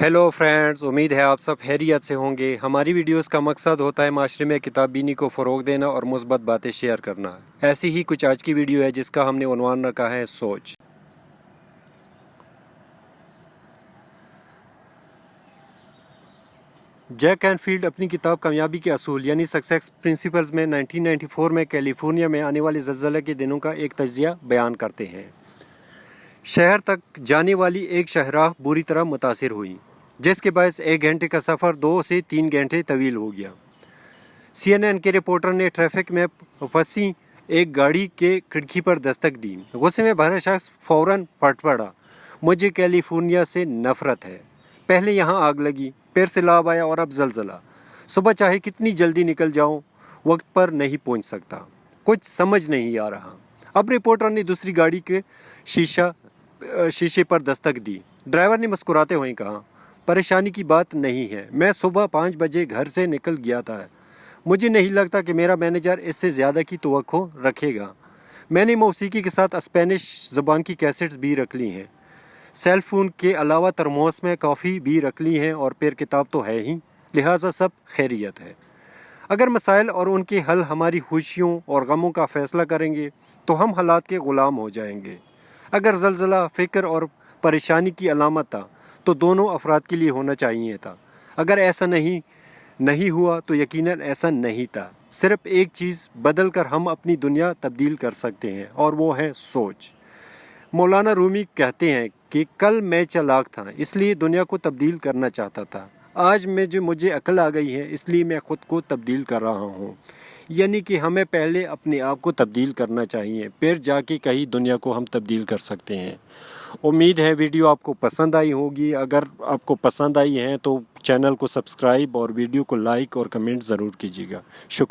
Hello friends, उम्मीद है आप सब खैरियत से होंगे। हमारी वीडियोस का मकसद होता है माशरे में किताब बीनी को फ़रोग देना और मुस्बत बातें शेयर करना। ऐसी ही कुछ आज की वीडियो है जिसका हमने उन्वान रखा है सोच। जैक कैनफील्ड अपनी किताब कामयाबी के असूल यानी सक्सेस प्रिंसिपल्स में 1994 में कैलिफोर्निया में आने वाले ज़लज़ले के दिनों का एक तजिया बयान करते हैं। शहर तक जाने वाली एक शाहराह बुरी तरह मुतासिर हुई, जिसके बायस 1 घंटे का सफ़र 2 से 3 घंटे तवील हो गया। CNN के रिपोर्टर ने ट्रैफिक में फंसी एक गाड़ी के खिड़की पर दस्तक दी। गुस्से में भरा शख्स फ़ौरन फट पड़ा, मुझे कैलिफोर्निया से नफ़रत है। पहले यहाँ आग लगी, फिर सैलाब आया और अब ज़लज़ला। सुबह चाहे कितनी जल्दी निकल जाऊँ, वक्त पर नहीं पहुँच सकता। कुछ समझ नहीं आ रहा। अब रिपोर्टर ने दूसरी गाड़ी के शीशे पर दस्तक दी। ड्राइवर ने मुस्कुराते हुए कहा, परेशानी की बात नहीं है, मैं सुबह 5 बजे घर से निकल गया था। मुझे नहीं लगता कि मेरा मैनेजर इससे ज़्यादा की तवक्को रखेगा। मैंने मौसीकी के साथ स्पेनिश ज़बान की कैसेट्स भी रख ली हैं। सेल फ़ोन के अलावा तरमोस में कॉफ़ी भी रख ली हैं और फिर किताब तो है ही, लिहाजा सब खैरियत है। अगर मसाइल और उनके हल हमारी खुशियों और गमों का फ़ैसला करेंगे तो हम हालात के ग़ुलाम हो जाएंगे। अगर ज़लज़ला फ़िक्र और परेशानी की अलामत था तो दोनों अफराद के लिए होना चाहिए था। अगर ऐसा नहीं हुआ तो यकीनन ऐसा नहीं था। सिर्फ एक चीज़ बदल कर हम अपनी दुनिया तब्दील कर सकते हैं और वो है सोच। मौलाना रूमी कहते हैं कि कल मैं चालाक था इसलिए दुनिया को तब्दील करना चाहता था, आज मुझे अक्ल आ गई है इसलिए मैं ख़ुद को तब्दील कर रहा हूँ। यानी कि हमें पहले अपने आप को तब्दील करना चाहिए, फिर जाके कहीं दुनिया को हम तब्दील कर सकते हैं। उम्मीद है वीडियो आपको पसंद आई होगी। अगर आपको पसंद आई है तो चैनल को सब्सक्राइब और वीडियो को लाइक और कमेंट ज़रूर कीजिएगा। शुक्रिया।